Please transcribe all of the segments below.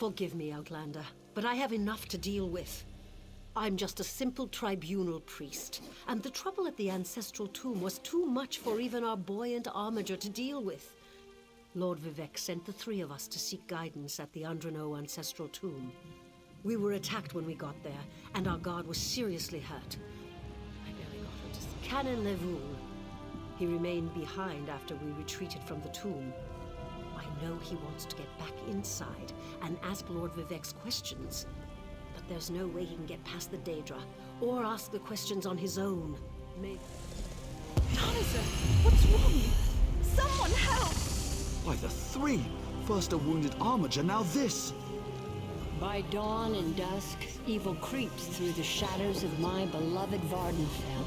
Forgive me, Outlander, but I have enough to deal with. I'm just a simple tribunal priest, and the trouble at the ancestral tomb was too much for even our buoyant armiger to deal with. Lord Vivec sent the three of us to seek guidance at the Andrano ancestral tomb. We were attacked when we got there, and our guard was seriously hurt. I barely got her to Canon Levoul. He remained behind after we retreated from the tomb. I know he wants to get back inside and ask Lord Vivec's questions. But there's no way he can get past the Daedra, or ask the questions on his own. Donizer, what's wrong? Someone help! By the three! First a wounded armiger, now this! By dawn and dusk, evil creeps through the shadows of my beloved Vardenfell.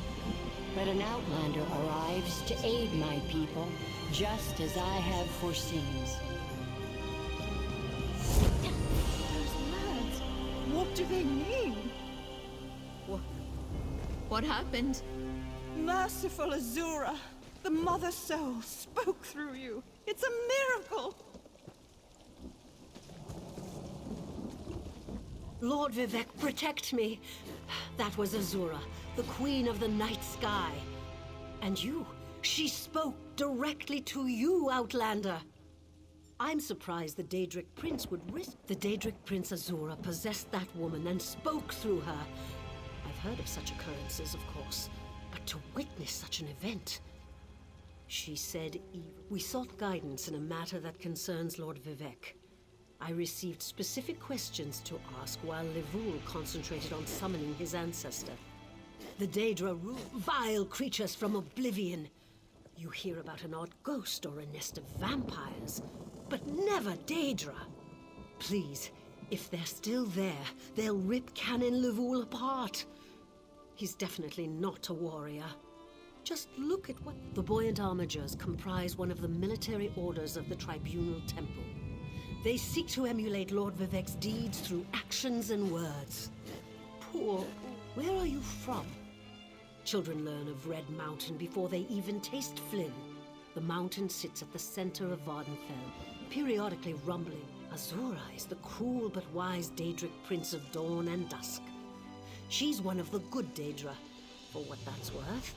But an outlander arrives to aid my people, just as I have foreseen. Those words, what do they mean? What happened? Merciful Azura, the Mother Soul spoke through you. It's a miracle! Lord Vivec, protect me. That was Azura, the Queen of the Night Sky. And you, she spoke directly to you, Outlander. I'm surprised the Daedric Prince would risk. The Daedric Prince Azura possessed that woman and spoke through her. I've heard of such occurrences, of course, but to witness such an event... She said, we sought guidance in a matter that concerns Lord Vivec. I received specific questions to ask while Levoul concentrated on summoning his ancestor. The Daedra rule vile creatures from oblivion. You hear about an odd ghost or a nest of vampires, but never Daedra. Please, if they're still there, they'll rip Canon Levoul apart. He's definitely not a warrior. Just look at what... The buoyant armigers comprise one of the military orders of the Tribunal Temple. They seek to emulate Lord Vivec's deeds through actions and words. Poor... Where are you from? Children learn of Red Mountain before they even taste Flynn. The mountain sits at the center of Vardenfell, periodically rumbling. Azura is the cruel but wise Daedric Prince of Dawn and Dusk. She's one of the good Daedra, for what that's worth.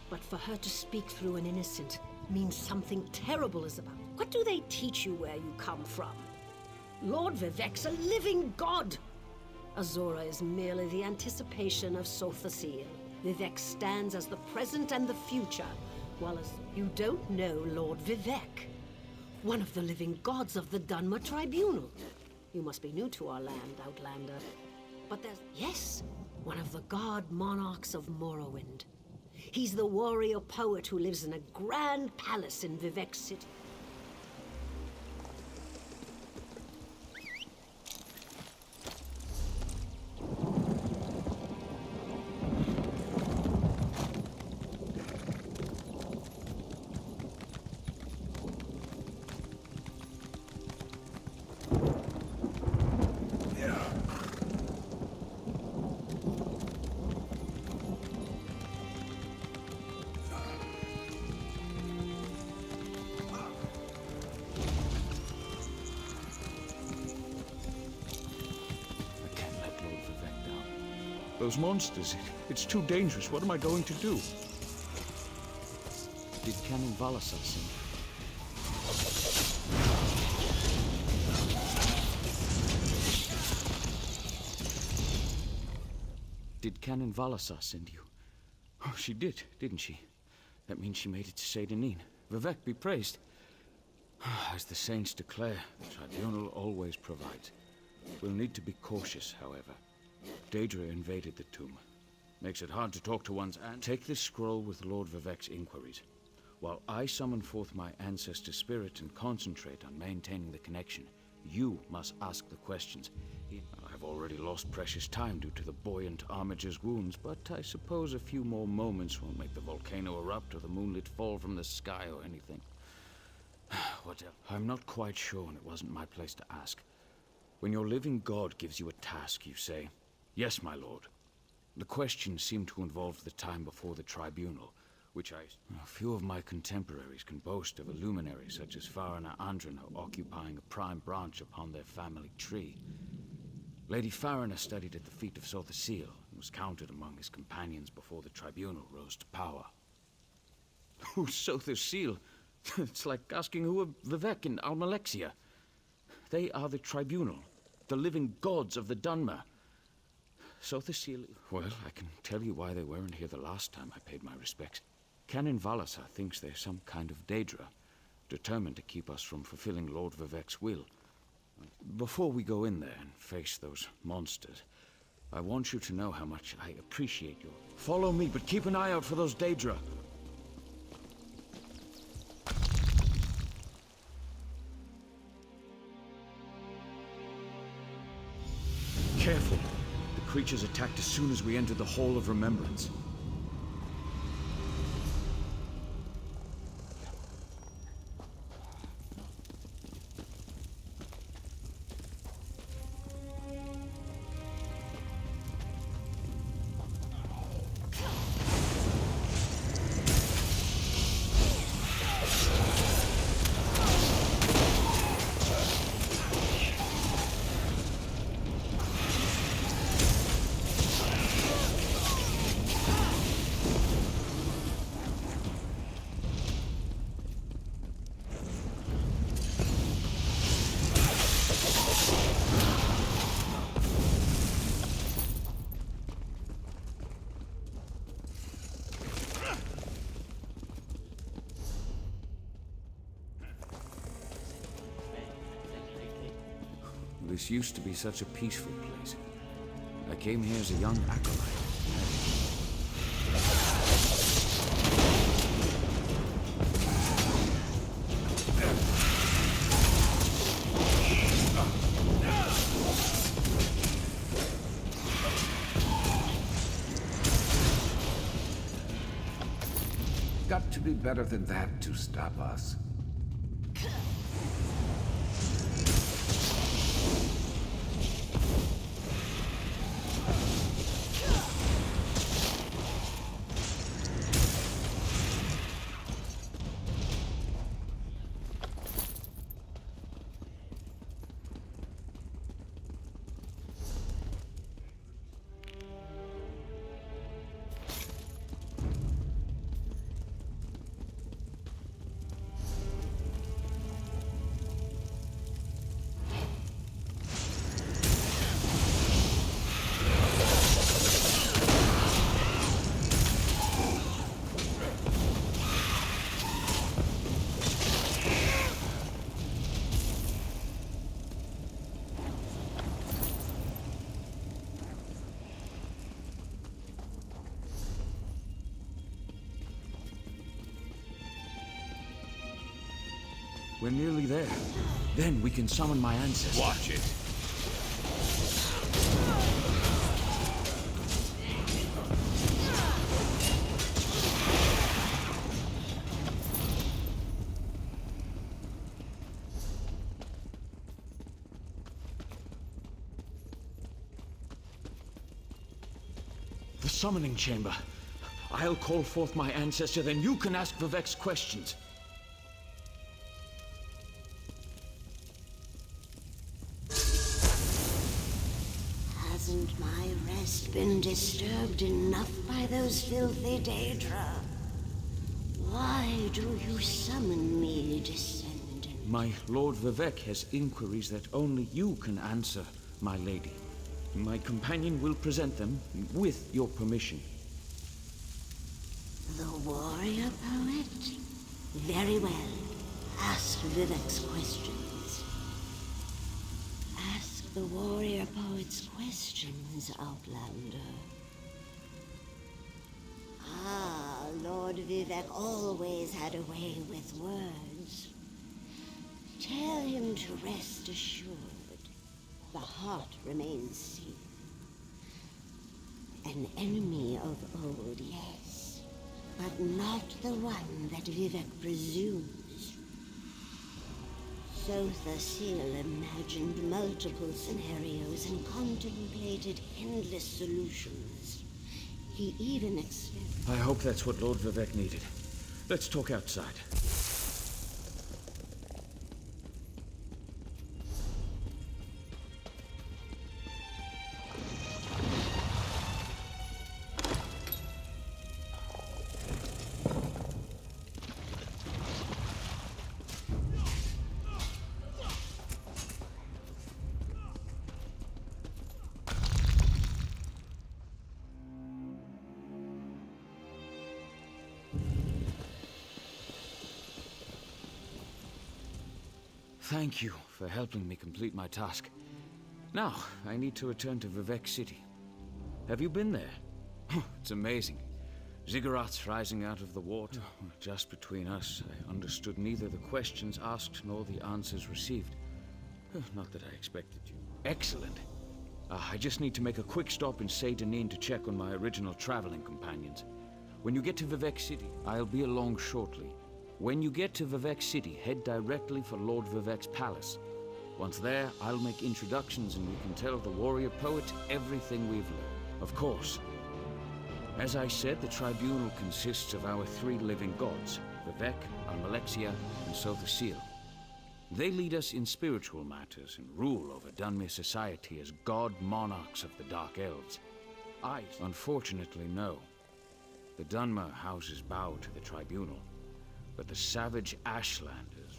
But for her to speak through an innocent means something terrible is about. What do they teach you where you come from? Lord Vivec's a living god! Azura is merely the anticipation of Sothasil. Vivec stands as the present and the future, while as you don't know Lord Vivec, one of the living gods of the Dunmer Tribunal. You must be new to our land, Outlander. But there's... Yes, one of the god monarchs of Morrowind. He's the warrior poet who lives in a grand palace in Vivec City. Those monsters, it's too dangerous. What am I going to do? Did Canon Valasar send you? Did Canon Valasar send you? Oh, she did, didn't she? That means she made it to Saint Denis. Vivec be praised. As the saints declare, the tribunal always provides. We'll need to be cautious, however. Daedra invaded the tomb. Makes it hard to talk to one's aunt. Take this scroll with Lord Vivec's inquiries, while I summon forth my ancestor spirit and concentrate on maintaining the connection. You must ask the questions. I've already lost precious time due to the buoyant armiger's wounds, but I suppose a few more moments won't make the volcano erupt or the moonlit fall from the sky or anything. What else? I'm not quite sure, and it wasn't my place to ask. When your living god gives you a task, you say, "Yes, my lord." The questions seem to involve the time before the tribunal, which a few of my contemporaries can boast of a luminary such as Farina Andrino occupying a prime branch upon their family tree. Lady Farina studied at the feet of Sotha Sil and was counted among his companions before the tribunal rose to power. Who's Sotha Sil? It's like asking who are Vivek and Almalexia. They are the tribunal, the living gods of the Dunmer. Sotha Sil... Well, I can tell you why they weren't here the last time I paid my respects. Canon Valasar thinks they're some kind of Daedra, determined to keep us from fulfilling Lord Vivek's will. Before we go in there and face those monsters, I want you to know how much I appreciate your... Follow me, but keep an eye out for those Daedra. Careful. The creatures attacked as soon as we entered the Hall of Remembrance. This used to be such a peaceful place. I came here as a young acolyte. Got to be better than that to stop us. We're nearly there. Then we can summon my ancestor. Watch it. The summoning chamber. I'll call forth my ancestor, then you can ask Vivek's questions. Hasn't my rest been disturbed enough by those filthy Daedra? Why do you summon me, descendant? My Lord Vivek has inquiries that only you can answer, my lady. My companion will present them with your permission. The warrior poet? Very well. Ask Vivek's questions. Ask the warrior poet's questions, Outlander. Ah, Lord Vivek always had a way with words. Tell him to rest assured. The heart remains safe. An enemy of old, yes, but not the one that Vivek presumes. Sotha Sil imagined multiple scenarios and contemplated endless solutions. He even I hope that's what Lord Vivek needed. Let's talk outside. Thank you for helping me complete my task. Now, I need to return to Vivek City. Have you been there? It's amazing. Ziggurats rising out of the water. Just between us, I understood neither the questions asked nor the answers received. Not that I expected you. Excellent. I just need to make a quick stop in Saint-Denis to check on my original traveling companions. When you get to Vivek City, I'll be along shortly. When you get to Vivek City, head directly for Lord Vivek's palace. Once there, I'll make introductions and we can tell the warrior poet everything we've learned. Of course. As I said, the tribunal consists of our 3 living gods, Vivek, Almalexia, and Sothasil. They lead us in spiritual matters and rule over Dunmer society as god monarchs of the Dark Elves. I, unfortunately, know. The Dunmer houses bow to the tribunal. But the savage Ashlanders...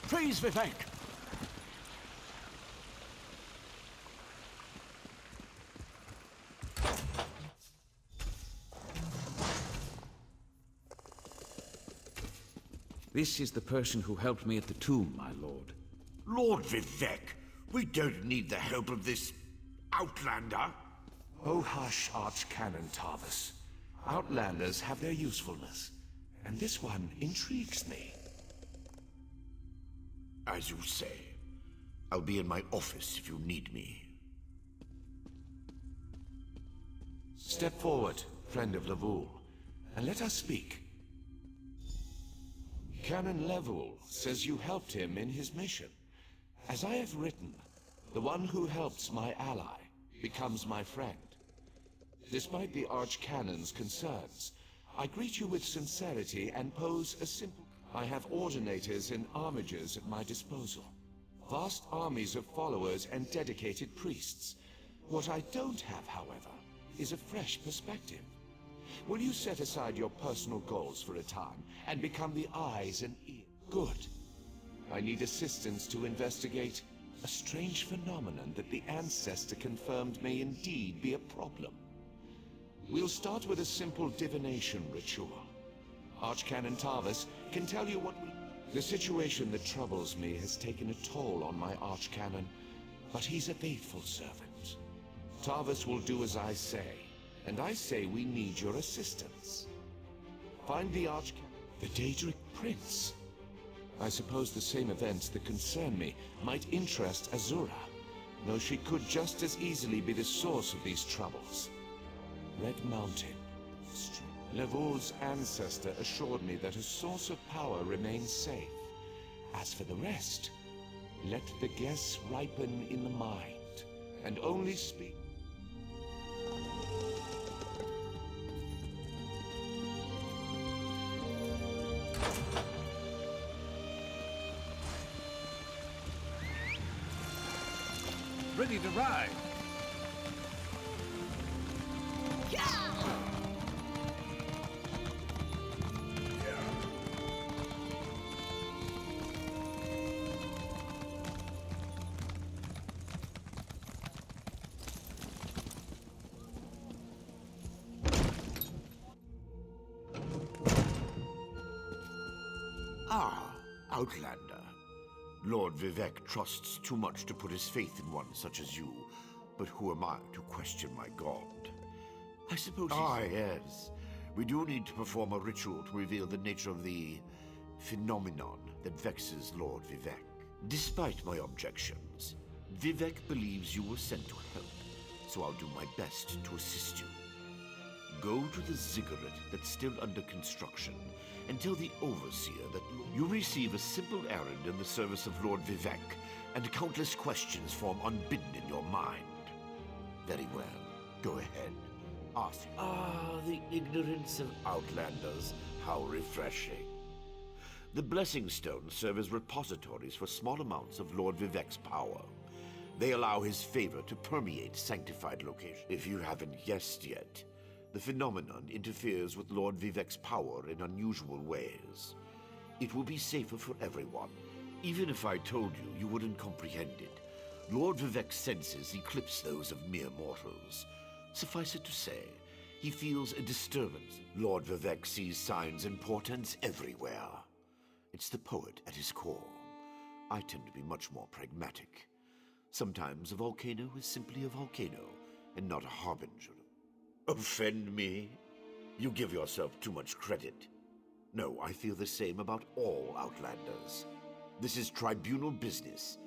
Praise Vivek! This is the person who helped me at the tomb, my lord. Lord Vivek, we don't need the help of this outlander. Oh hush, Archcanon Tarvis. Outlanders have their usefulness, and this one intrigues me. As you say. I'll be in my office if you need me. Step forward, friend of Lavul, and let us speak. Canon Level says you helped him in his mission. As I have written, the one who helps my ally becomes my friend. Despite the Archcanon's concerns, I greet you with sincerity and pose a simple... I have ordinators and armigers at my disposal. Vast armies of followers and dedicated priests. What I don't have, however, is a fresh perspective. Will you set aside your personal goals for a time and become the eyes and ears? Good. I need assistance to investigate a strange phenomenon that the Ancestor confirmed may indeed be a problem. We'll start with a simple divination ritual. Archcanon Tarvis can tell you what we... The situation that troubles me has taken a toll on my Archcanon, but he's a faithful servant. Tarvis will do as I say, and I say we need your assistance. Find the the Daedric Prince. I suppose the same events that concern me might interest Azura, though she could just as easily be the source of these troubles. Red Mountain. Levol's ancestor assured me that a source of power remains safe. As for the rest, let the guess ripen in the mind, and only speak. Ready to ride. Ah, Outlander. Lord Vivek trusts too much to put his faith in one such as you, but who am I to question my god? I suppose yes. We do need to perform a ritual to reveal the nature of the phenomenon that vexes Lord Vivek. Despite my objections, Vivek believes you were sent to help, so I'll do my best to assist you. Go to the ziggurat that's still under construction and tell the Overseer that you receive a simple errand in the service of Lord Vivek, and countless questions form unbidden in your mind. Very well. Go ahead. Ask. Ah, the ignorance of Outlanders. How refreshing. The Blessing Stones serve as repositories for small amounts of Lord Vivek's power. They allow his favor to permeate sanctified locations. If you haven't guessed yet, the phenomenon interferes with Lord Vivek's power in unusual ways. It will be safer for everyone. Even if I told you, you wouldn't comprehend it. Lord Vivek's senses eclipse those of mere mortals. Suffice it to say, he feels a disturbance. Lord Vivek sees signs and portents everywhere. It's the poet at his core. I tend to be much more pragmatic. Sometimes a volcano is simply a volcano, and not a harbinger. Offend me? You give yourself too much credit. No, I feel the same about all Outlanders. This is tribunal business.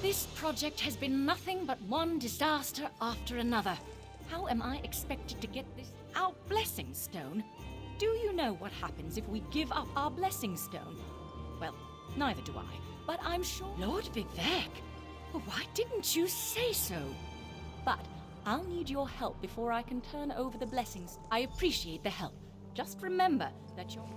This project has been nothing but one disaster after another. How am I expected to get this? Our blessing stone? Do you know what happens if we give up our blessing stone? Well, neither do I, but I'm sure... Lord Vivek! Why didn't you say so? But I'll need your help before I can turn over the blessings. I appreciate the help. Just remember that you're...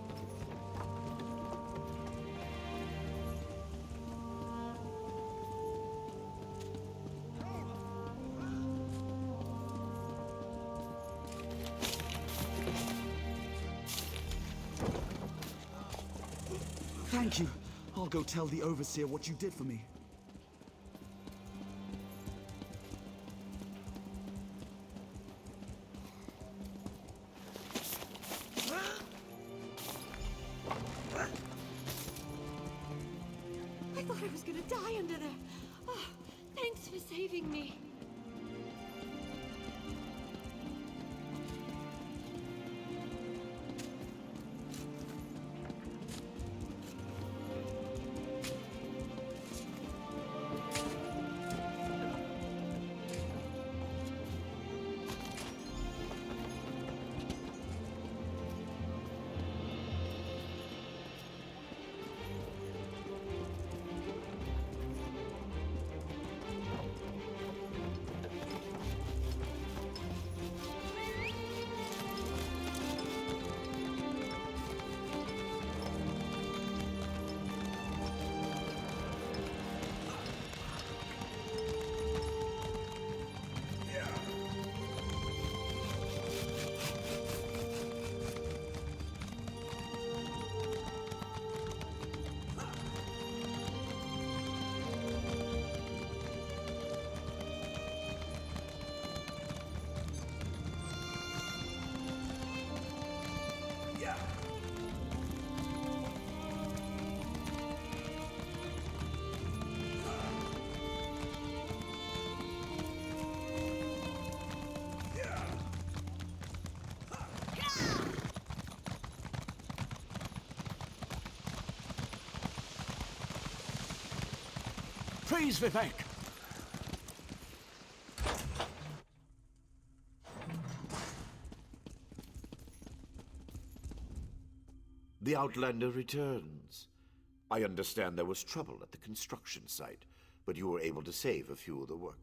Thank you. I'll go tell the Overseer what you did for me. I thought I was gonna die under there. Oh, thanks for saving me. Please, Vivek! The Outlander returns. I understand there was trouble at the construction site, but you were able to save a few of the work.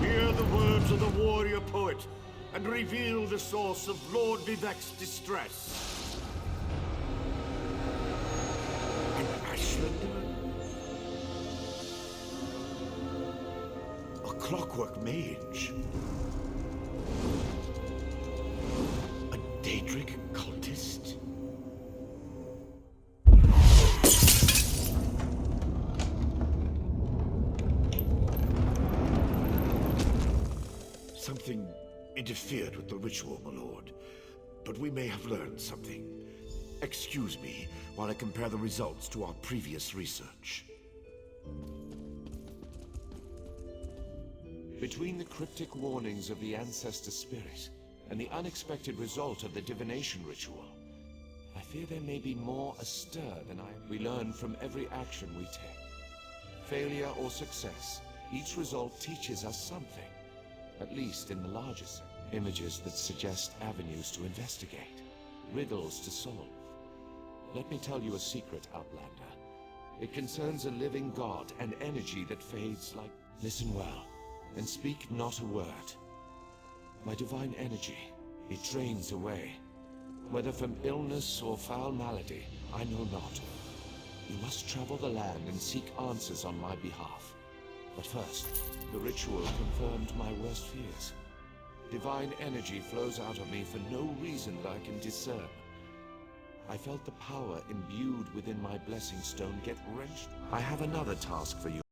Hear the words of the warrior poet, and reveal the source of Lord Vivek's distress. A clockwork mage. A Daedric cultist. Something interfered with the ritual, my lord. But we may have learned something. Excuse me while I compare the results to our previous research. Between the cryptic warnings of the ancestor spirit and the unexpected result of the divination ritual, I fear there may be more astir than we learn from every action we take. Failure or success, each result teaches us something, at least in the larger sense. Images that suggest avenues to investigate, riddles to solve. Let me tell you a secret, Outlander. It concerns a living god, an energy that fades like... Listen well, and speak not a word. My divine energy, it drains away. Whether from illness or foul malady, I know not. You must travel the land and seek answers on my behalf. But first, the ritual confirmed my worst fears. Divine energy flows out of me for no reason that I can discern. I felt the power imbued within my blessing stone get wrenched. I have another task for you.